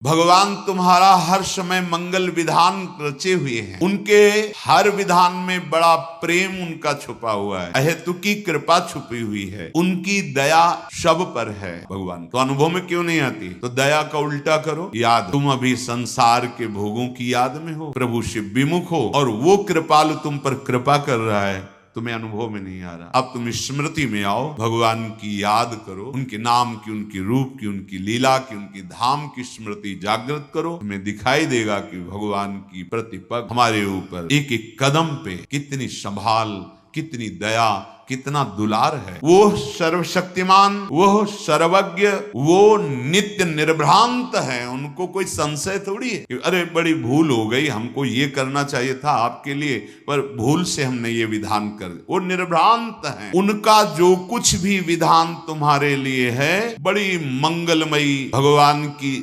भगवान तुम्हारा हर समय मंगल विधान रचे हुए हैं। उनके हर विधान में बड़ा प्रेम उनका छुपा हुआ है, अहेतुकी कृपा छुपी हुई है, उनकी दया सब पर है। भगवान तो अनुभव में क्यों नहीं आती? तो दया का उल्टा करो, याद तुम अभी संसार के भोगों की याद में हो, प्रभु से विमुख हो, और वो कृपालु तुम पर कृपा कर रहा है, तुम्हें अनुभव में नहीं आ रहा। अब तुम स्मृति में आओ, भगवान की याद करो, उनके नाम की, उनकी रूप की, उनकी लीला की, उनकी धाम की स्मृति जागृत करो। तुम्हें दिखाई देगा कि भगवान की प्रतिपद हमारे ऊपर एक एक कदम पे कितनी संभाल, कितनी दया, कितना दुलार है। वो सर्वशक्तिमान, वो सर्वज्ञ, वो नित्य निर्भ्रांत है। उनको कोई संशय थोड़ी है कि अरे बड़ी भूल हो गई, हमको ये करना चाहिए था आपके लिए, पर भूल से हमने ये विधान कर दिया। वो निर्भ्रांत है। उनका जो कुछ भी विधान तुम्हारे लिए है बड़ी मंगलमयी, भगवान की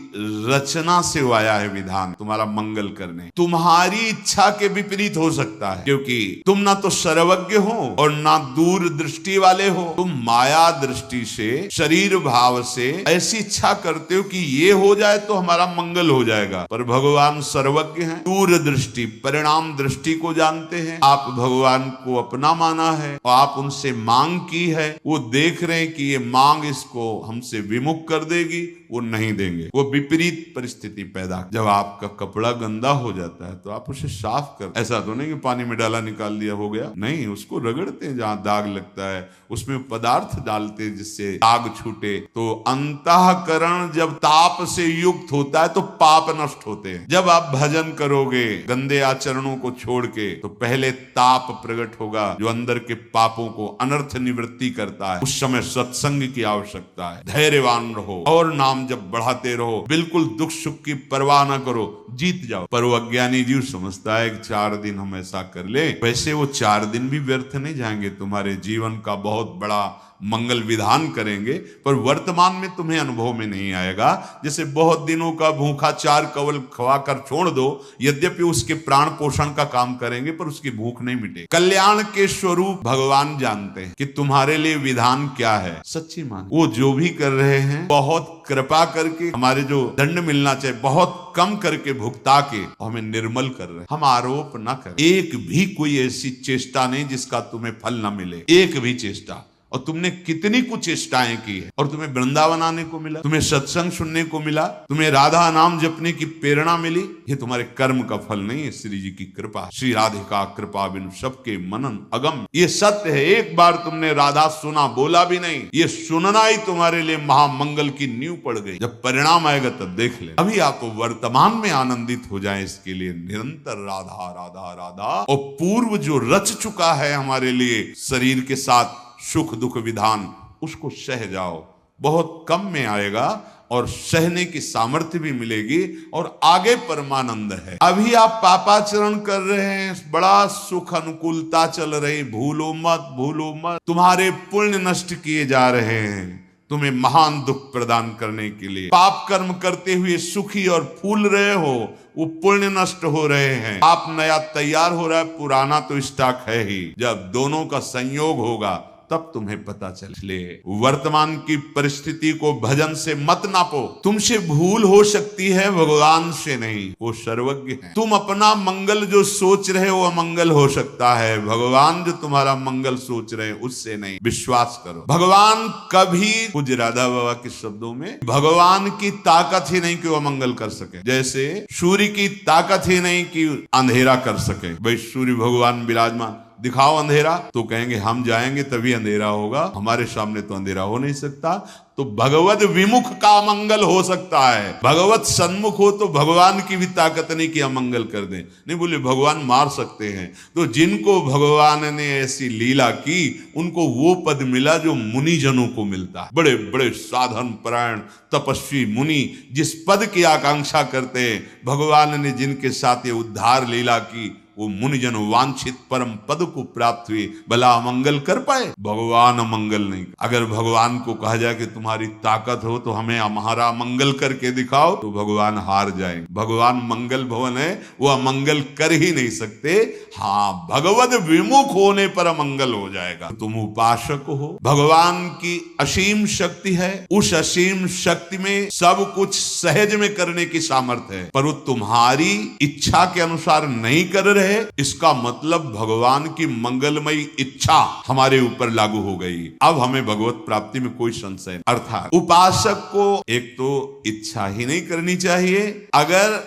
रचना से आया है विधान तुम्हारा मंगल करने। तुम्हारी इच्छा के विपरीत हो सकता है, क्योंकि तुम ना तो सर्वज्ञ हो और ना दूर दृष्टि वाले हो। तुम माया दृष्टि से, शरीर भाव से ऐसी इच्छा करते हो कि ये हो जाए तो हमारा मंगल हो जाएगा, पर भगवान सर्वज्ञ हैं, दूर दृष्टि, परिणाम दृष्टि को जानते हैं। आप भगवान को अपना माना है और आप उनसे मांग की है, वो देख रहे हैं कि ये मांग इसको हमसे विमुख कर देगी, वो नहीं देंगे। वो विपरीत परिस्थिति पैदा। जब आपका कपड़ा गंदा हो जाता है तो आप उसे साफ कर, ऐसा तो नहीं कि पानी में डाला निकाल दिया हो गया, नहीं, उसको रगड़ते हैं जहां दाग लगता है, उसमें पदार्थ डालते हैं जिससे दाग छूटे। तो अंतःकरण जब ताप से युक्त होता है तो पाप नष्ट होते हैं। जब आप भजन करोगे गंदे आचरणों को छोड़ के, तो पहले ताप प्रकट होगा जो अंदर के पापों को अनर्थ निवृत्ति करता है। उस समय सत्संग की आवश्यकता है। धैर्यवान रहो और नाम जब बढ़ाते रहो, बिल्कुल दुख सुख की परवाह न करो, जीत जाओ। पर वो अज्ञानी जीव समझता है कि 4 दिन हम ऐसा कर ले, वैसे वो 4 दिन भी व्यर्थ नहीं जाएंगे, तुम्हारे जीवन का बहुत बड़ा मंगल विधान करेंगे, पर वर्तमान में तुम्हें अनुभव में नहीं आएगा। जैसे बहुत दिनों का भूखा 4 कवल खवाकर छोड़ दो, यद्यपि उसके प्राण पोषण का काम करेंगे, पर उसकी भूख नहीं मिटेगी। कल्याण के स्वरूप भगवान जानते हैं कि तुम्हारे लिए विधान क्या है। सच्ची मान, वो जो भी कर रहे हैं बहुत कृपा करके, हमारे जो दंड मिलना चाहिए बहुत कम करके भुगता के हमें निर्मल कर रहे हैं। हम आरोप न करें। एक भी कोई ऐसी चेष्टा नहीं जिसका तुम्हें फल न मिले, एक भी चेष्टा। और तुमने कितनी कुछ चेष्टाएं की है, और तुम्हें वृंदावन आने को मिला, तुम्हें सत्संग सुनने को मिला, तुम्हें राधा नाम जपने की प्रेरणा मिली। ये तुम्हारे कर्म का फल नहीं है, श्री जी की कृपा। श्री राधिका कृपा बिनु सबके मनन अगम, ये सत्य है। एक बार तुमने राधा सुना, बोला भी नहीं, ये सुनना ही तुम्हारे लिए महामंगल की नींव पड़ गई। जब परिणाम आएगा तब देख ले। अभी आप वर्तमान में आनंदित हो जाए, इसके लिए निरंतर राधा राधा राधा, और पूर्व जो रच चुका है हमारे लिए शरीर के साथ सुख दुख विधान, उसको सह जाओ। बहुत कम में आएगा और सहने की सामर्थ्य भी मिलेगी, और आगे परमानंद है। अभी आप पापाचरण कर रहे हैं, बड़ा सुख अनुकूलता चल रही, भूलो मत, भूलो मत। तुम्हारे पुण्य नष्ट किए जा रहे हैं, तुम्हें महान दुख प्रदान करने के लिए। पाप कर्म करते हुए सुखी और फूल रहे हो, वो पुण्य नष्ट हो रहे हैं। आप नया तैयार हो रहा है, पुराना तो स्टॉक है ही। जब दोनों का संयोग होगा तब तुम्हें पता चले। वर्तमान की परिस्थिति को भजन से मत नापो। तुमसे भूल हो सकती है, भगवान से नहीं, वो सर्वज्ञ है। तुम अपना मंगल जो सोच रहे हो अमंगल हो सकता है, भगवान जो तुम्हारा मंगल सोच रहे हैं उससे नहीं। विश्वास करो, भगवान कभी, पूज्य राधा बाबा के शब्दों में, भगवान की ताकत ही नहीं कि वो अमंगल कर सके। जैसे सूर्य की ताकत ही नहीं कि अंधेरा कर सके। भाई सूर्य भगवान विराजमान, दिखाओ अंधेरा, तो कहेंगे हम जाएंगे तभी अंधेरा होगा, हमारे सामने तो अंधेरा हो नहीं सकता। तो भगवत विमुख का अमंगल हो सकता है, भगवत सन्मुख हो तो भगवान की भी ताकत नहीं कि अमंगल कर दें। नहीं बोले भगवान मार सकते हैं, तो जिनको भगवान ने ऐसी लीला की उनको वो पद मिला जो मुनि जनों को मिलता है। बड़े बड़े साधन परायण तपस्वी मुनि जिस पद की आकांक्षा करते हैं, भगवान ने जिनके साथ ये उद्धार लीला की, वो मुनिजन वांछित परम पद को प्राप्त हुए, भला अमंगल कर पाए? भगवान अमंगल नहीं। अगर भगवान को कहा जाए कि तुम्हारी ताकत हो तो हमें हमारा मंगल करके दिखाओ, तो भगवान हार जाएंगे। भगवान मंगल भवन है, वो अमंगल कर ही नहीं सकते। हाँ, भगवद विमुख होने पर अमंगल हो जाएगा। तुम उपासक हो, भगवान की असीम शक्ति है, उस असीम शक्ति में सब कुछ सहज में करने की सामर्थ्य है, पर वो तुम्हारी इच्छा के अनुसार नहीं कर रहे, इसका मतलब भगवान की मंगलमयी इच्छा हमारे ऊपर लागू हो गई। अब हमें भगवत प्राप्ति में कोई संशय नहीं। अर्थात उपासक को एक तो इच्छा ही नहीं करनी चाहिए, अगर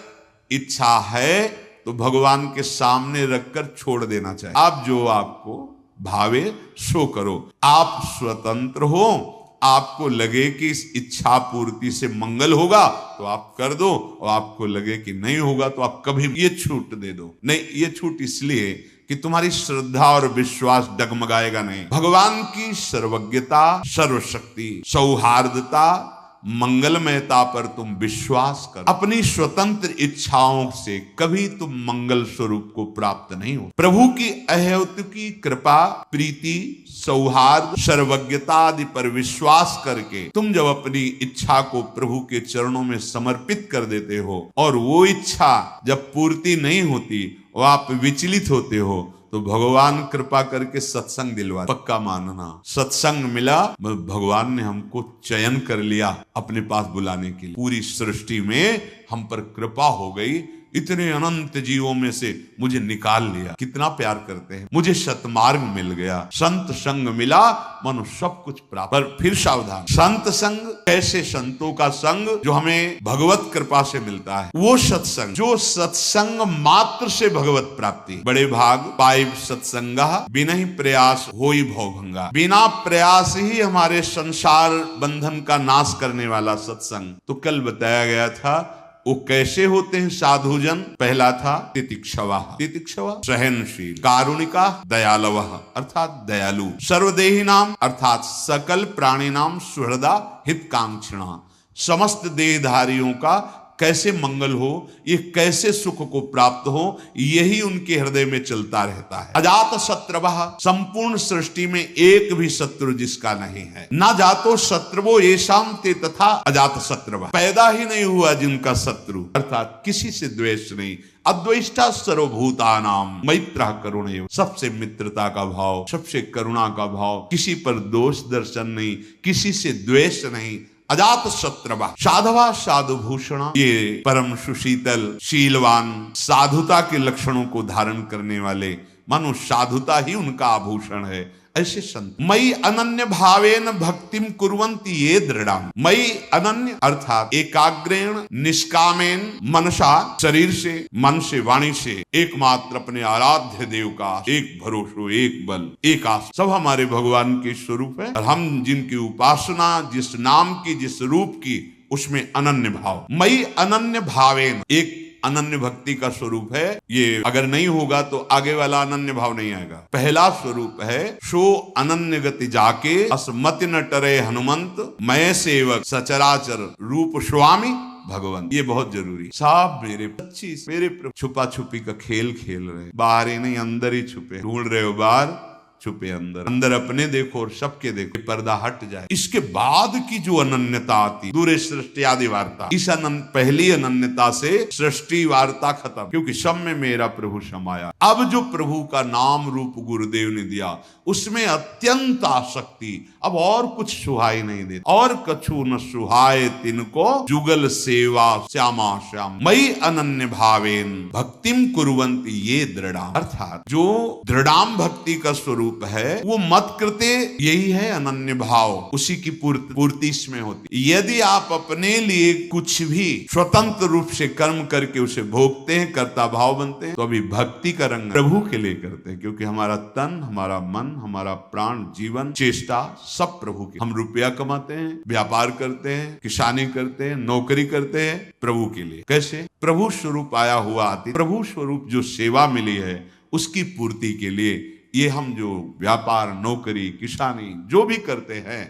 इच्छा है तो भगवान के सामने रखकर छोड़ देना चाहिए। आप जो आपको भावे सो करो। आप स्वतंत्र हो, आपको लगे कि इस इच्छा पूर्ति से मंगल होगा तो आप कर दो, और आपको लगे कि नहीं होगा तो आप कभी ये छूट दे दो। नहीं, ये छूट इसलिए कि तुम्हारी श्रद्धा और विश्वास डगमगाएगा नहीं। भगवान की सर्वज्ञता, सर्वशक्ति, सौहार्दता, मंगलमयता पर तुम विश्वास करो। अपनी स्वतंत्र इच्छाओं से कभी तुम मंगल स्वरूप को प्राप्त नहीं हो। प्रभु की अहेतुकी कृपा, प्रीति, सौहार्द, सर्वज्ञता आदि पर विश्वास करके तुम जब अपनी इच्छा को प्रभु के चरणों में समर्पित कर देते हो और वो इच्छा जब पूर्ति नहीं होती और आप विचलित होते हो, तो भगवान कृपा करके सत्संग दिलवा। पक्का मानना, सत्संग मिला, भगवान ने हमको चयन कर लिया अपने पास बुलाने के लिए। पूरी सृष्टि में हम पर कृपा हो गई, इतने अनंत जीवों में से मुझे निकाल लिया। कितना प्यार करते हैं। मुझे सतमार्ग मिल गया, संत संग मिला, मनो सब कुछ प्राप्त। पर फिर सावधान, संत संग ऐसे संतों का संग जो हमें भगवत कृपा से मिलता है, वो सत्संग जो सत्संग मात्र से भगवत प्राप्ति। बड़े भाग पाए सत्संगा, बिना ही प्रयास होई भवभंगा। बिना प्रयास ही हमारे संसार बंधन का नाश करने वाला सत्संग। तो कल बताया गया था वो कैसे होते हैं साधुजन। पहला था तितिक्षवा, तितिक्षवा सहनशील, कारुणिका दयालवः अर्थात दयालु, सर्वदेही नाम अर्थात सकल प्राणी नाम सुहृदा हितकांक्षिणा। समस्त देहधारियों का कैसे मंगल हो, ये कैसे सुख को प्राप्त हो, यही उनके हृदय में चलता रहता है। अजात शत्रुवः, संपूर्ण सृष्टि में एक भी शत्रु जिसका नहीं है। ना जातो शत्रुवो येषां ते तथा अजात शत्रुवः, पैदा ही नहीं हुआ जिनका शत्रु, अर्थात किसी से द्वेष नहीं। अद्वेष्टा सर्वभूतानाम मैत्रः करुणैव, सबसे मित्रता का भाव, सबसे करुणा का भाव, किसी पर दोष दर्शन नहीं, किसी से द्वेष नहीं। अजात शत्रवा, साधवा साधुभूषण, ये परम सुशीतल, शीलवान, साधुता के लक्षणों को धारण करने वाले, मानो साधुता ही उनका आभूषण है, ऐसे संत। मई अनन्य भावेन भक्तिम कुर्वन्ति ये दृढ़ाम। मई अनन्य अर्थात एकाग्रेण निष्कामेन मनसा, शरीर से, मन से, वाणी से, एकमात्र अपने आराध्य देव का एक भरोसो, एक बल, एक आस, सब हमारे भगवान के स्वरूप है। और हम जिनकी उपासना, जिस नाम की, जिस रूप की, उसमें अनन्य भाव। मई अनन्य भावेन, एक अनन्य भक्ति का स्वरूप है। ये अगर नहीं होगा तो आगे वाला अनन्य भाव नहीं आएगा। पहला स्वरूप है सो अनन्य गति जाके असमति न टरे हनुमंत, मैं सेवक सचराचर रूप स्वामी भगवान। ये बहुत जरूरी। साहब मेरे 25 मेरे छुपा छुपी का खेल खेल रहे, बाहर ही नहीं अंदर ही छुपे, ढूंढ रहे हो बाहर, छुपे अंदर, अंदर अपने देखो और सबके देखो, पर्दा हट जाए। इसके बाद की जो अनन्यता आती, दूरे सृष्टि आदि वार्ता, इस पहली अनन्यता से सृष्टि वार्ता खत्म, क्योंकि सब में मेरा प्रभु समाया। अब जो प्रभु का नाम रूप गुरुदेव ने दिया, उसमें अत्यंत आसक्ति, अब और कुछ सुहाई नहीं देता। और कछु न सुहाए तिनको जुगल सेवा श्यामा श्याम, मई अनन्य भावेन भक्तिम कुर्वन्ति ये दृढ़ाम, अर्थात जो दृढ़ाम भक्ति का स्वरूप है, वो मत कृते, यही है अनन्य भाव, उसी की पूर्ति इसमें होती। यदि आप अपने लिए कुछ भी स्वतंत्र रूप से कर्म करके उसे भोगते हैं, कर्ता भाव बनते हैं, तो अभी भक्ति का रंग प्रभु के लिए करते हैं, क्योंकि हमारा तन, हमारा मन, हमारा प्राण, जीवन, चेष्टा सब प्रभु के। हम रुपया कमाते हैं, व्यापार करते हैं, किसानी करते हैं, नौकरी करते हैं, प्रभु के लिए। कैसे? प्रभु स्वरूप आया हुआ आती, प्रभु स्वरूप जो सेवा मिली है उसकी पूर्ति के लिए। ये हम जो व्यापार, नौकरी, किसानी जो भी करते हैं,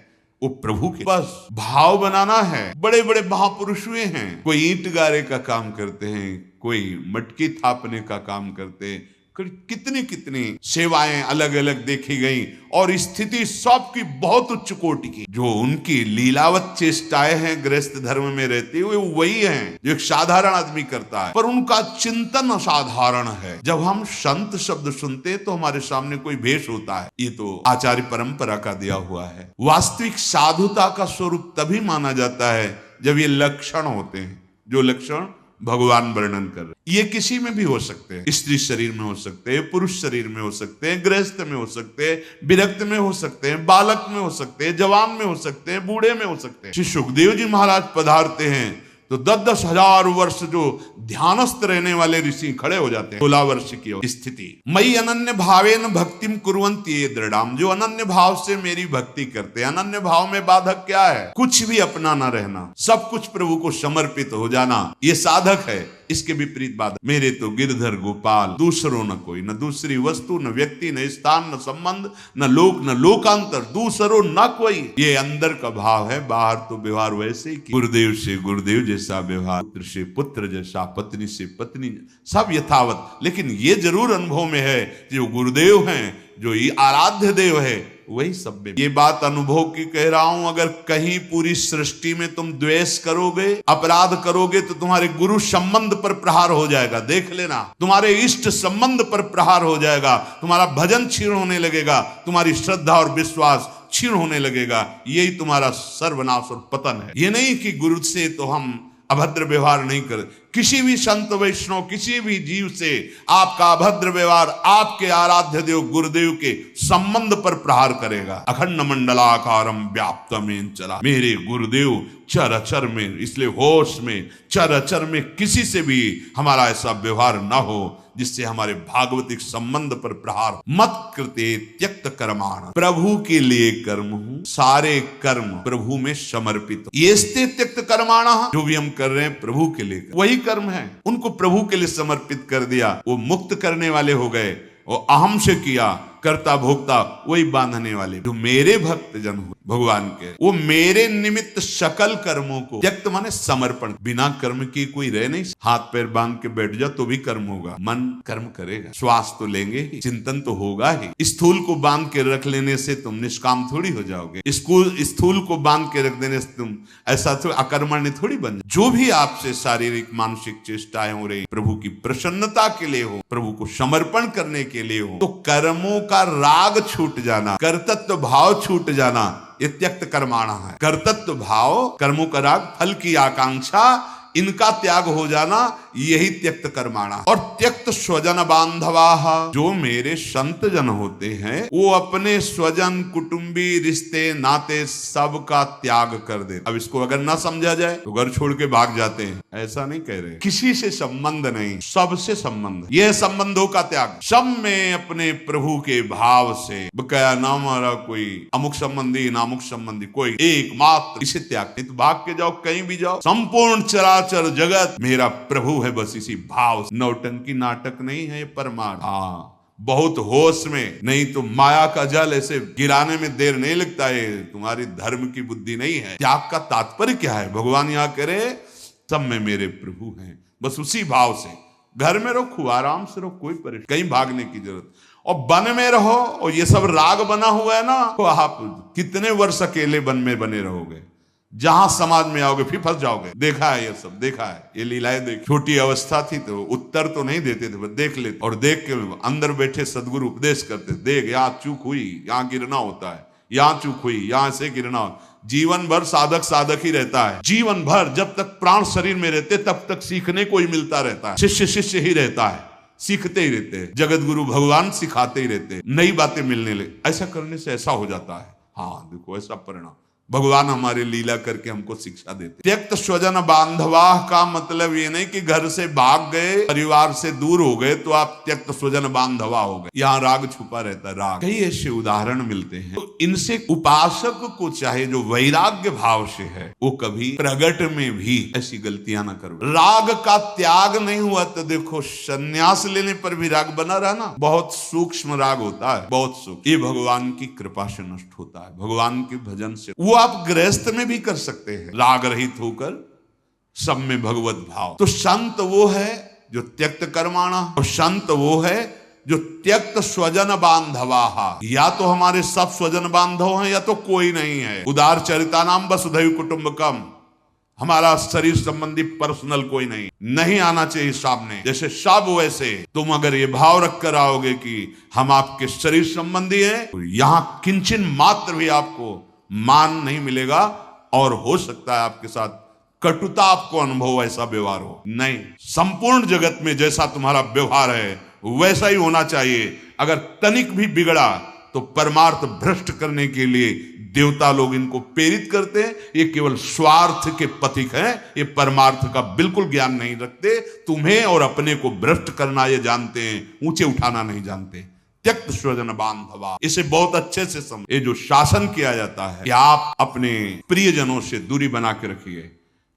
वो प्रभु के बस भाव बनाना है। बड़े बड़े महापुरुष हुए हैं, कोई ईंट गारे का काम करते हैं, कोई मटकी थापने का काम करते हैं, कितनी कितनी सेवाएं अलग अलग देखी गई और स्थिति सबकी बहुत उच्च कोटि की। जो उनकी लीलावत चेष्टाएं हैं गृहस्थ धर्म में रहते हुए वही हैं जो एक साधारण आदमी करता है, पर उनका चिंतन असाधारण है। जब हम संत शब्द सुनते तो हमारे सामने कोई भेष होता है, ये तो आचार्य परंपरा का दिया हुआ है। वास्तविक साधुता का स्वरूप तभी माना जाता है जब ये लक्षण होते हैं, जो लक्षण भगवान वर्णन कर रहे। ये किसी में भी हो सकते हैं, स्त्री शरीर में हो सकते हैं, पुरुष शरीर में हो सकते हैं, गृहस्थ में हो सकते हैं, विरक्त में हो सकते हैं, बालक में हो सकते हैं, जवान में हो सकते हैं, बूढ़े में हो सकते हैं। श्री सुखदेव जी महाराज पधारते हैं तो 10-10 हजार वर्ष जो ध्यानस्थ रहने वाले ऋषि खड़े हो जाते हैं। 16 वर्ष की स्थिति। मई अनन्य भावेन भक्तिम कुर्वन्ति ये दृढ़ाम, जो अनन्य भाव से मेरी भक्ति करते हैं। अनन्य भाव में बाधक क्या है? कुछ भी अपना ना रहना, सब कुछ प्रभु को समर्पित हो जाना, ये साधक है। इसके विपरीत बात, मेरे तो गिरधर गोपाल, दूसरों न कोई, न दूसरी वस्तु, न व्यक्ति, न स्थान, न संबंध, न लोक, न लोकांतर, दूसरों न कोई। ये अंदर का भाव है, बाहर तो व्यवहार वैसे ही। गुरुदेव से गुरुदेव जैसा व्यवहार, पुत्र से पुत्र जैसा, पत्नी से पत्नी, सब यथावत। लेकिन ये जरूर अनुभव में है, जो गुरुदेव हैं, जो ये आराध्य देव है, वही सब में। ये बात अनुभव की कह रहा हूं। अगर कहीं पूरी सृष्टि में तुम द्वेष करोगे, अपराध करोगे, तो तुम्हारे गुरु संबंध पर प्रहार हो जाएगा। देख लेना, तुम्हारे इष्ट संबंध पर प्रहार हो जाएगा, तुम्हारा भजन क्षीण होने लगेगा, तुम्हारी श्रद्धा और विश्वास क्षीण होने लगेगा। यही तुम्हारा सर्वनाश और पतन है। ये नहीं कि गुरु से तो हम अभद्र व्यवहार नहीं कर, किसी भी संत वैष्णव, किसी भी जीव से आपका अभद्र व्यवहार आपके आराध्य देव गुरुदेव के संबंध पर प्रहार करेगा। अखंड मंडलाकारम व्याप्तमेन चला, मेरे गुरुदेव चर अचर में, इसलिए होश में, चर अचर में किसी से भी हमारा ऐसा व्यवहार ना हो जिससे हमारे भागवतिक संबंध पर प्रहार। मत कृते त्यक्त कर्माण, प्रभु के लिए कर्म हूं, सारे कर्म प्रभु में समर्पित। ये त्यक्त कर्माण, जो भी हम कर रहे हैं प्रभु के लिए, वही कर्म है, उनको प्रभु के लिए समर्पित कर दिया, वो मुक्त करने वाले हो गए। और अहम से किया, कर्ता भोक्ता वही बांधने वाले। जो मेरे भक्त जन हुए भगवान के, वो मेरे निमित्त सकल कर्मों को त्यक्त माने समर्पण। बिना कर्म की कोई रह नहीं। हाथ पैर बांध के बैठ जा तो भी कर्म होगा, मन कर्म करेगा, श्वास तो लेंगे ही, चिंतन तो होगा ही। स्थूल को बांध के रख लेने से तुम निष्काम थोड़ी हो जाओगे, स्थूल को बांध के रख देने से तुम ऐसा तो अकर्मण्य थोड़ी बन। जो भी आपसे शारीरिक मानसिक चेष्टाएं हो रही प्रभु की प्रसन्नता के लिए हो, प्रभु को समर्पण करने के लिए हो, तो कर्मों का राग छूट जाना, कर्तृत्व भाव छूट जाना, ये त्यक्त कर्माणा है। कर्तृत्व भाव, कर्मों का राग, फल की आकांक्षा, इनका त्याग हो जाना, यही त्यक्त कर्माणा। और त्यक्त स्वजन बांधवाः, जो मेरे संत जन होते हैं वो अपने स्वजन, कुटुंबी, रिश्ते, नाते सब का त्याग कर दे। अब इसको अगर ना समझा जाए तो घर छोड़ के भाग जाते हैं, ऐसा नहीं कह रहे। किसी से संबंध नहीं, सबसे संबंध, यह संबंधों का त्याग। सब में अपने प्रभु के भाव से, बकाया ना हमारा कोई अमुक संबंधी ना अमुक संबंधी, कोई एकमात्र, इसे त्याग। नहीं तो भाग के जाओ, कहीं भी जाओ, संपूर्ण चराचर जगत मेरा प्रभु है, बस इसी भाव। नौटंकी नाटक नहीं है, परमार्थ। हाँ, बहुत होश में, नहीं तो माया का जल ऐसे गिराने में देर नहीं लगता है। तुम्हारी धर्म की बुद्धि नहीं है। त्याग का तात्पर्य क्या है? भगवान यहाँ करे सब में मेरे प्रभु हैं, बस उसी भाव से। घर में रहो, खूब आराम से रहो, कोई परेशानी, कहीं भागने की जरूरत। और वन में रहो, और ये सब राग बना हुआ है ना, तो आप कितने वर्ष अकेले वन में बने रहोगे? जहां समाज में आओगे फिर फंस जाओगे। देखा है ये सब, देखा है ये लीलाएं। देख, छोटी अवस्था थी तो उत्तर तो नहीं देते थे, बस देख लेते, और देख के अंदर बैठे सदगुरु उपदेश करते, देख यहाँ चूक हुई, यहाँ गिरना होता है, यहाँ चूक हुई, यहाँ से गिरना। जीवन भर साधक साधक ही रहता है। जीवन भर जब तक प्राण शरीर में रहते तब तक सीखने को ही मिलता रहता है। शिष्य शिष्य ही रहता है, सीखते ही रहते हैं। जगत गुरु भगवान सिखाते ही रहते हैं, नई बातें मिलने लगे। ऐसा करने से ऐसा हो जाता है। हाँ देखो, ऐसा परिणाम भगवान हमारे लीला करके हमको शिक्षा देते। त्यक्त स्वजन बांधवाः का मतलब ये नहीं कि घर से भाग गए, परिवार से दूर हो गए तो आप त्यक्त स्वजन बांधवा हो गए। यहाँ राग छुपा रहता है। राग, कई ऐसे उदाहरण मिलते हैं। तो इनसे उपासक को चाहे जो वैराग्य भाव से है, वो कभी प्रगट में भी ऐसी गलतियां ना करो। राग का त्याग नहीं हुआ तो देखो, संन्यास लेने पर भी राग बना रहना, बहुत सूक्ष्म राग होता है, बहुत सूक्ष्म। ये भगवान की कृपा से नष्ट होता है, भगवान के भजन से। वो आप गृहस्थ में भी कर सकते हैं, राग रहित होकर, सब में भगवत भाव। तो संत वो है जो त्यक्त कर्माणा, और संत वो है जो त्यक्त स्वजन बांधवा, या तो हमारे सब स्वजन बांधव हैं या तो कोई नहीं है। उदार चरिता नाम वसुधैव कुटुंबकम, हमारा शरीर संबंधी पर्सनल कोई नहीं आना चाहिए सामने। जैसे सब वैसे तुम अगर ये भाव रख कर आओगे कि हम आपके शरीर संबंधी हैं, तो यहां किंचन मात्र भी आपको मान नहीं मिलेगा और हो सकता है आपके साथ कटुता आपको अनुभव, ऐसा व्यवहार हो। नहीं, संपूर्ण जगत में जैसा तुम्हारा व्यवहार है वैसा ही होना चाहिए। अगर तनिक भी बिगड़ा तो परमार्थ भ्रष्ट करने के लिए देवता लोग इनको प्रेरित करते हैं। ये केवल स्वार्थ के पथिक हैं, ये परमार्थ का बिल्कुल ज्ञान नहीं रखते। तुम्हें और अपने को भ्रष्ट करना ये जानते हैं, ऊंचे उठाना नहीं जानते। त्यक्त स्वजन बांधवा, इसे बहुत अच्छे से समझ। ये जो शासन किया जाता है कि आप अपने प्रियजनों से दूरी बना के रखिए,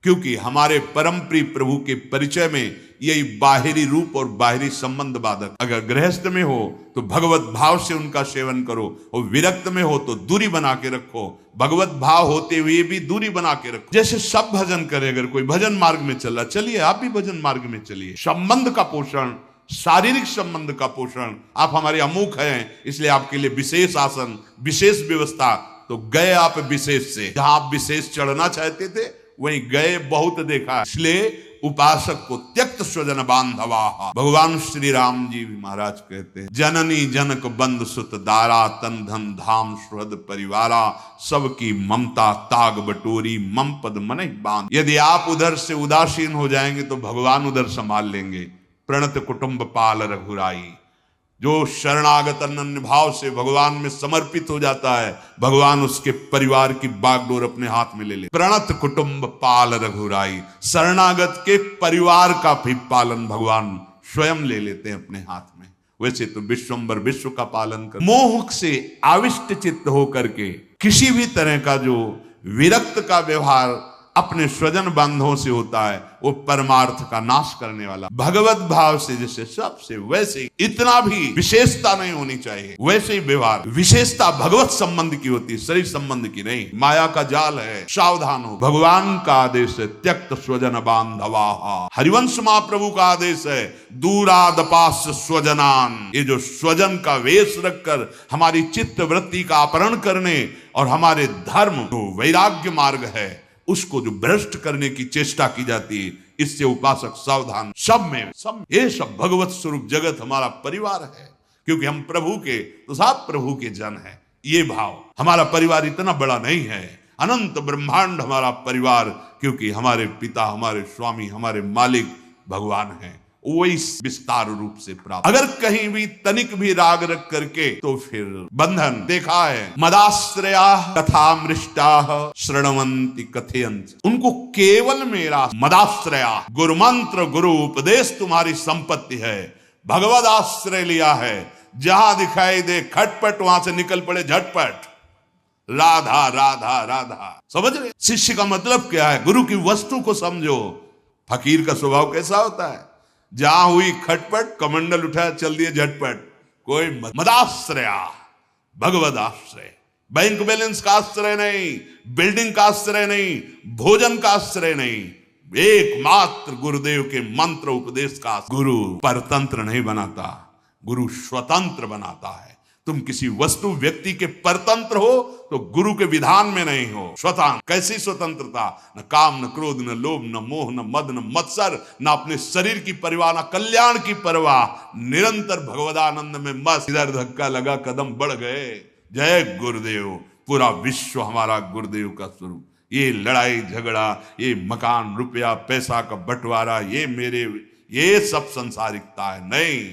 क्योंकि हमारे परम प्रिय प्रभु के परिचय में यही बाहरी रूप और बाहरी संबंध बाधक। अगर गृहस्थ में हो तो भगवत भाव से उनका सेवन करो, और विरक्त में हो तो दूरी बना के रखो। भगवत भाव होते हुए भी दूरी बना के रखो। जैसे सब भजन करे, अगर कोई भजन मार्ग में चल रहा, चलिए आप भी भजन मार्ग में चलिए। संबंध का पोषण, शारीरिक संबंध का पोषण, आप हमारे अमुख हैं इसलिए आपके लिए विशेष आसन, विशेष व्यवस्था। तो गए आप विशेष से, जहां आप विशेष चढ़ना चाहते थे वहीं गए, बहुत देखा। इसलिए उपासक को त्यक्त स्वजन बांधवा। भगवान श्री राम जी महाराज कहते हैं, जननी जनक बंद सुत दारा, तन धन धाम सुहृद परिवारा, सबकी ममता ताग बटोरी, मम पद मन बांध। यदि आप उधर से उदासीन हो जाएंगे तो भगवान उधर संभाल लेंगे। प्रणत कुटुंब पाल रघुराई, जो शरणागत अनन्य भाव से भगवान में समर्पित हो जाता है, भगवान उसके परिवार की बागडोर अपने हाथ में ले ले। प्रणत कुटुंब पाल रघुराई, शरणागत के परिवार का भी पालन भगवान स्वयं ले लेते हैं अपने हाथ में। वैसे तो विश्वम्बर विश्व का पालन कर। मोह से आविष्ट चित्त होकर के किसी भी तरह का जो विरक्त का व्यवहार अपने स्वजन बांधवों से होता है, वो परमार्थ का नाश करने वाला। भगवत भाव से जैसे सबसे वैसे ही, इतना भी विशेषता नहीं होनी चाहिए। वैसे ही व्यवहार, विशेषता भगवत संबंध की होती है, शरीर संबंध की नहीं। माया का जाल है, सावधान हो। भगवान का आदेश है त्यक्त स्वजन बांधवा। हरिवंश महाप्रभु का आदेश है दूरादपास स्वजनान। ये जो स्वजन का वेश रखकर हमारी चित्त वृत्ति का अपहरण करने और हमारे धर्म जो वैराग्य मार्ग है उसको जो भ्रष्ट करने की चेष्टा की जाती है, इससे उपासक सावधान। सब ये सब भगवत स्वरूप जगत हमारा परिवार है, क्योंकि हम प्रभु के तो सब प्रभु के जन हैं। ये भाव, हमारा परिवार इतना बड़ा नहीं है, अनंत ब्रह्मांड हमारा परिवार, क्योंकि हमारे पिता, हमारे स्वामी, हमारे मालिक भगवान हैं। वही विस्तार रूप से प्राप्त। अगर कहीं भी तनिक भी राग रख करके तो फिर बंधन देखा है। मदाश्रया कथा मृष्टा श्रृणवंती कथयंत, उनको केवल मेरा मदाश्रया, गुरु मंत्र गुरु उपदेश तुम्हारी संपत्ति है। भगवद आश्रय लिया है, जहां दिखाई दे खटपट वहां से निकल पड़े झटपट। राधा राधा राधा, समझ रहे? शिष्य का मतलब क्या है? गुरु की वस्तु को समझो। फकीर का स्वभाव कैसा होता है? जहां हुई खटपट, कमंडल उठाया, चल दिए झटपट। कोई मदाश्रया, भगवद आश्रय, बैंक बैलेंस का आश्रय नहीं, बिल्डिंग का आश्रय नहीं, भोजन का आश्रय नहीं, एकमात्र गुरुदेव के मंत्र उपदेश का। गुरु परतंत्र नहीं बनाता, गुरु स्वतंत्र बनाता है। तुम किसी वस्तु व्यक्ति के परतंत्र हो तो गुरु के विधान में नहीं हो। स्वतंत्र, कैसी स्वतंत्रता? न काम, न क्रोध, न लोभ, न मोह, न मद, न मत्सर, न अपने शरीर की परवाह, न कल्याण की परवाह। निरंतर भगवदानंद में मस्त। इधर धक्का लगा, कदम बढ़ गए। जय गुरुदेव। पूरा विश्व हमारा गुरुदेव का स्वरूप। ये लड़ाई झगड़ा, ये मकान, रुपया, पैसा का बंटवारा, ये मेरे, ये सब संसारिकता है। नहीं,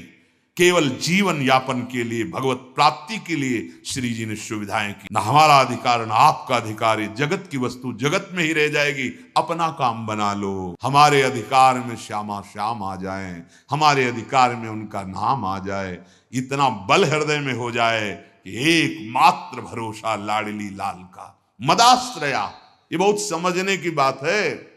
केवल जीवन यापन के लिए, भगवत प्राप्ति के लिए श्री जी ने सुविधाएं की। ना हमारा अधिकार ना आपका अधिकार है। जगत की वस्तु जगत में ही रह जाएगी। अपना काम बना लो। हमारे अधिकार में श्यामा श्याम आ जाएं, हमारे अधिकार में उनका नाम आ जाए। इतना बल हृदय में हो जाए कि एकमात्र भरोसा लाडली लाल का। मदाश्रया, ये बहुत समझने की बात है।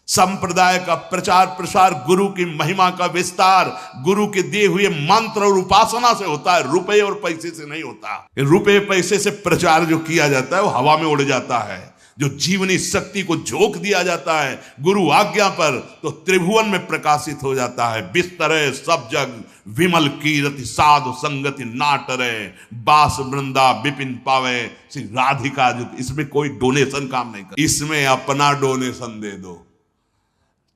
संप्रदाय का प्रचार प्रसार, गुरु की महिमा का विस्तार गुरु के दिए हुए मंत्र और उपासना से होता है, रुपए और पैसे से नहीं होता। रुपए पैसे से प्रचार जो किया जाता है वो हवा में उड़ जाता है। जो जीवनी शक्ति को झोंक दिया जाता है गुरु आज्ञा पर, तो त्रिभुवन में प्रकाशित हो जाता है। बिस्तरे सब जग विमल कीरति साधु संगति नाटरे, बास वृंदा विपिन पावे श्री राधिका। जो इसमें कोई डोनेशन काम नहीं कर, इसमें अपना डोनेशन दे दो,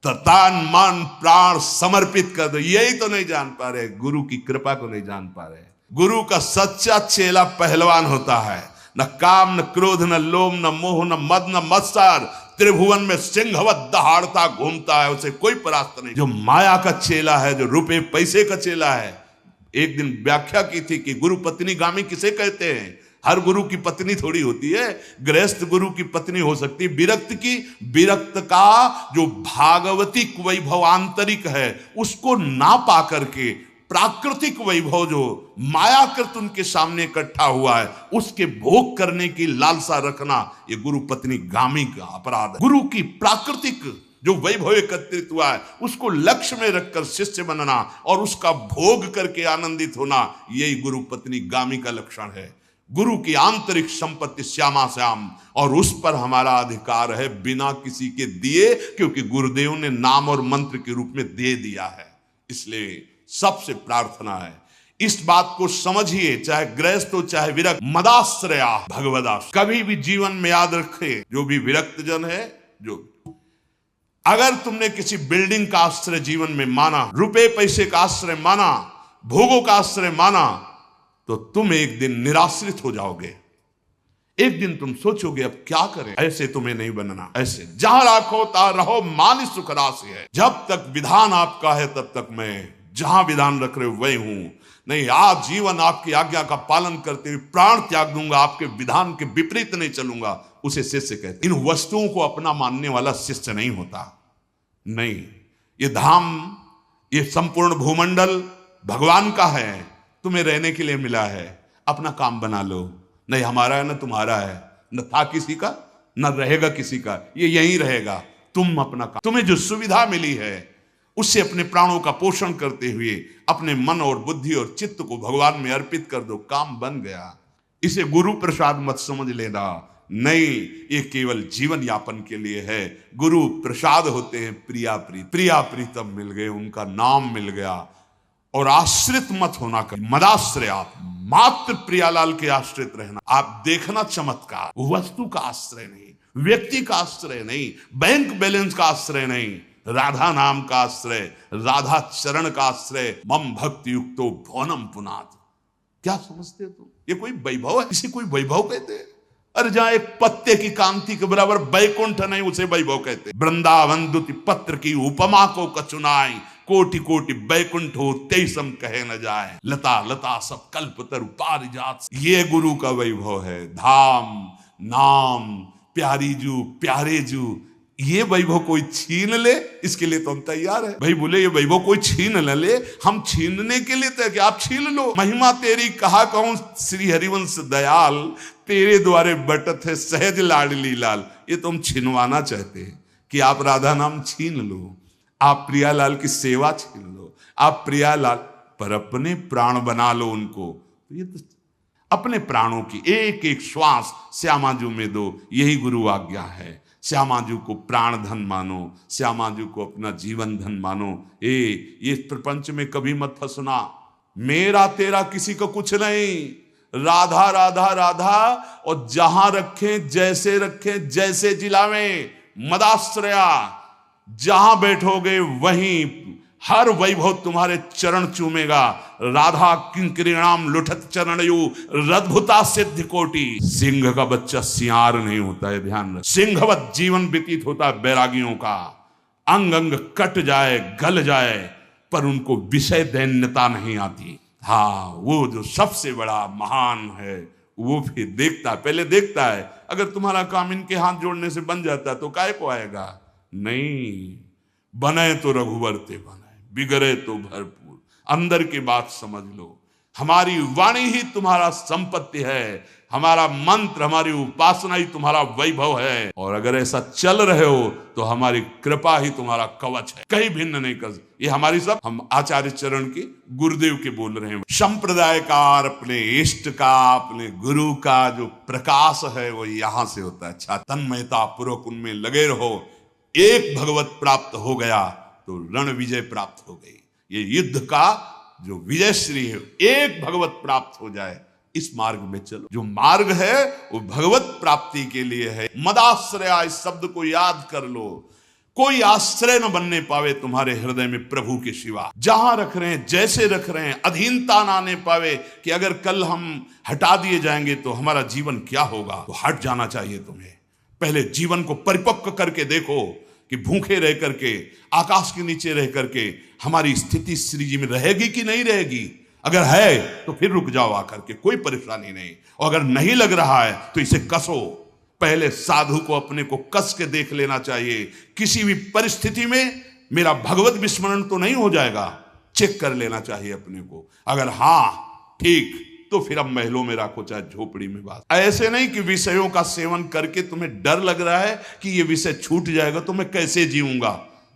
तन मन प्राण समर्पित कर दो। यही तो नहीं जान पा रहे, गुरु की कृपा को नहीं जान पा रहे। गुरु का सच्चा चेला पहलवान होता है, न काम न क्रोध न लोभ न मोह न मद न मत्सर, त्रिभुवन में सिंहवत दहाड़ता घूमता है, उसे कोई परास्त नहीं। जो माया का चेला है, जो रुपए पैसे का चेला है, एक दिन व्याख्या की थी कि गुरु पत्नी गामी किसे कहते हैं। हर गुरु की पत्नी थोड़ी होती है, गृहस्थ गुरु की पत्नी हो सकती है। विरक्त की, विरक्त का जो भागवतिक वैभव आंतरिक है उसको ना पा करके प्राकृतिक वैभव जो मायाकृत उनके सामने इकट्ठा हुआ है उसके भोग करने की लालसा रखना, ये गुरु पत्नी गामी का अपराध है। गुरु की प्राकृतिक जो वैभव एकत्रित हुआ है उसको लक्ष्य में रखकर शिष्य बनना और उसका भोग करके आनंदित होना, यही गुरु पत्नी गामी का लक्षण है। गुरु की आंतरिक संपत्ति श्यामा श्याम, और उस पर हमारा अधिकार है बिना किसी के दिए, क्योंकि गुरुदेव ने नाम और मंत्र के रूप में दे दिया है। इसलिए सबसे प्रार्थना है इस बात को समझिए, चाहे गृहस्थ हो चाहे विरक्त, मदाश्रया भगवदाश्रय। कभी भी जीवन में याद रखे, जो भी विरक्त जन है, जो अगर तुमने किसी बिल्डिंग का आश्रय जीवन में माना, रुपए पैसे का आश्रय माना, भोगों का आश्रय माना, तो तुम एक दिन निराश्रित हो जाओगे। एक दिन तुम सोचोगे अब क्या करें। ऐसे तुम्हें नहीं बनना। ऐसे जहां राखो ता रहो, मान सुख राशि है। जब तक विधान आपका है तब तक मैं जहां विधान रख रहे हो वही हूं। नहीं, आज जीवन आपकी आज्ञा का पालन करते हुए प्राण त्याग दूंगा, आपके विधान के विपरीत नहीं चलूंगा, उसे शिष्य कहते। इन वस्तुओं को अपना मानने वाला शिष्य नहीं होता। नहीं, ये धाम, ये संपूर्ण भूमंडल भगवान का है, तुम्हें रहने के लिए मिला है, अपना काम बना लो। नहीं हमारा है न तुम्हारा है, न था किसी का न रहेगा किसी का, ये यहीं रहेगा। तुम अपना काम, तुम्हें जो सुविधा मिली है उससे अपने प्राणों का पोषण करते हुए अपने मन और बुद्धि और चित्त को भगवान में अर्पित कर दो, काम बन गया। इसे गुरु प्रसाद मत समझ लेना। नहीं, ये केवल जीवन यापन के लिए है। गुरु प्रसाद होते हैं प्रिया प्रीतम मिल गए, उनका नाम मिल गया। और आश्रित मत होना, कर मदाश्रय, आप मात्र प्रियालाल के आश्रित रहना। आप देखना चमत्कार, वस्तु का आश्रय नहीं, व्यक्ति का आश्रय नहीं, बैंक बैलेंस का आश्रय नहीं, राधा नाम का आश्रय, राधा चरण का आश्रय। मम भक्ति युक्तो भवनम पुनात। क्या समझते हो तुम? ये कोई वैभव है? इसे कोई वैभव कहते हैं? अरे जहां एक पत्ते की कांति के बराबर बैकुंठ नहीं, उसे वैभव कहते। वृंदावन दुति पत्र की उपमा को कचुनाई, कोटि कोटि बैकुंठ हो तेईसम कहे न जाए। लता लता सब कल्प तरु पारिजात, ये गुरु का वैभव है। धाम नाम प्यारी जू प्यारे जू, ये वैभव कोई छीन ले, इसके लिए तो हम तैयार है। भाई बोले ये वैभव कोई छीन न ले, हम छीनने के लिए तैयार, कि आप छीन लो। महिमा तेरी कहा कहूं श्री हरिवंश दयाल, तेरे द्वारे बटत है सहज लाडली लाल। ये तो हम छीनवाना चाहते हैं कि आप राधा नाम छीन लो, आप प्रियालाल की सेवा छीन लो, आप प्रियालाल पर अपने प्राण बना लो उनको। तो ये तो अपने प्राणों की एक एक श्वास श्यामाजू में दो, यही गुरु आज्ञा है। श्यामाजू को प्राण धन मानो, श्यामाजू को अपना जीवन धन मानो। ये प्रपंच में कभी मत फंसना, मेरा तेरा किसी को कुछ नहीं। राधा राधा राधा, और जहां रखें जैसे रखें जैसे जिलावें, मदाश्रया। जहां बैठोगे वहीं हर वैभव तुम्हारे चरण चूमेगा। राधा किंकरीणाम लुठत चरणयु रद्भुता सिद्ध कोटि। सिंह का बच्चा सियार नहीं होता है, ध्यान रख। सिंहवत जीवन व्यतीत होता है बैरागियों का। अंग अंग कट जाए गल जाए, पर उनको विषय दैन्यता नहीं आती। हाँ, वो जो सबसे बड़ा महान है वो भी देखता है, पहले देखता है। अगर तुम्हारा काम इनके हाथ जोड़ने से बन जाता तो काय को आएगा? नहीं, बने तो रघुवर ते बने, बिगड़े तो भरपूर। अंदर की बात समझ लो, हमारी वाणी ही तुम्हारा संपत्ति है। हमारा मंत्र, हमारी उपासना ही तुम्हारा वैभव है। और अगर ऐसा चल रहे हो तो हमारी कृपा ही तुम्हारा कवच है, कहीं भिन्न नहीं कर। ये हमारी सब, हम आचार्य चरण के गुरुदेव के बोल रहे हैं। संप्रदायकार अपने इष्ट का, अपने गुरु का जो प्रकाश है वो यहां से होता है। अच्छा, तन्मयता पूर्वक उनमें लगे रहो। एक भगवत प्राप्त हो गया तो रण विजय प्राप्त हो गई। ये युद्ध का जो विजय श्री है, एक भगवत प्राप्त हो जाए, इस मार्ग में चलो। जो मार्ग है वो भगवत प्राप्ति के लिए है। मदाश्रया, इस शब्द को याद कर लो। कोई आश्रय न बनने पावे तुम्हारे हृदय में प्रभु के सिवा। जहां रख रहे हैं, जैसे रख रहे हैं, अधीनता ना आने पावे कि अगर कल हम हटा दिए जाएंगे तो हमारा जीवन क्या होगा। तो हट जाना चाहिए तुम्हें। पहले जीवन को परिपक्व करके देखो कि भूखे रह करके, आकाश के नीचे रह करके हमारी स्थिति श्री जी में रहेगी कि नहीं रहेगी। अगर है तो फिर रुक जाओ आकर के, कोई परेशानी नहीं। और अगर नहीं लग रहा है तो इसे कसो। पहले साधु को अपने को कस के देख लेना चाहिए। किसी भी परिस्थिति में मेरा भगवत विस्मरण तो नहीं हो जाएगा, चेक कर लेना चाहिए अपने को। अगर हाँ ठीक, तो फिर अब महलों में रखो चाहे झोपड़ी में बात। ऐसे नहीं कि विषयों का सेवन करके तुम्हें डर लग रहा है कि ये विषय छूट जाएगा तो मैं कैसे जीऊंगा।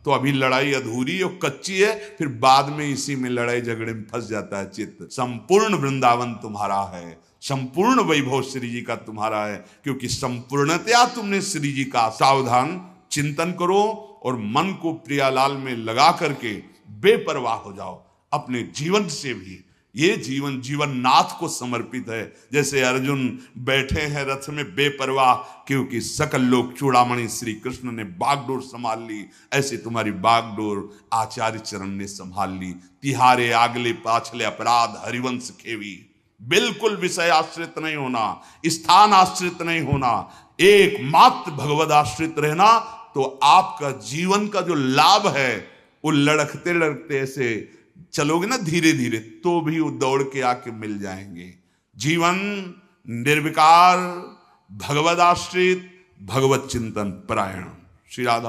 तो अभी लड़ाई अधूरी और कच्ची है, फिर बाद में इसी में लड़ाई झगड़े में फंस जाता है चित्त। संपूर्ण वृंदावन तुम्हारा है, संपूर्ण वैभव श्री जी का तुम्हारा है, क्योंकि संपूर्णतया तुमने श्री जी का। सावधान चिंतन करो और मन को प्रियालाल में लगा करके बेपरवाह हो जाओ अपने जीवन से भी। ये जीवन जीवन नाथ को समर्पित है। जैसे अर्जुन बैठे हैं रथ में बेपरवाह, क्योंकि सकल लोक चूड़ामणि श्री कृष्ण ने बागडोर संभाल ली, ऐसे तुम्हारी बागडोर आचार्य चरण ने संभाल ली। तिहारे आगले पाछले अपराध हरिवंश खेवी। बिल्कुल विषय आश्रित नहीं होना, स्थान आश्रित नहीं होना, एकमात्र भगवद आश्रित रहना। तो आपका जीवन का जो लाभ है वो लड़कते लड़कते ऐसे चलोगे ना धीरे धीरे, तो भी वो दौड़ के आके मिल जाएंगे। जीवन निर्विकार, भगवद आश्रित, भगवत चिंतन परायण। श्री राधा।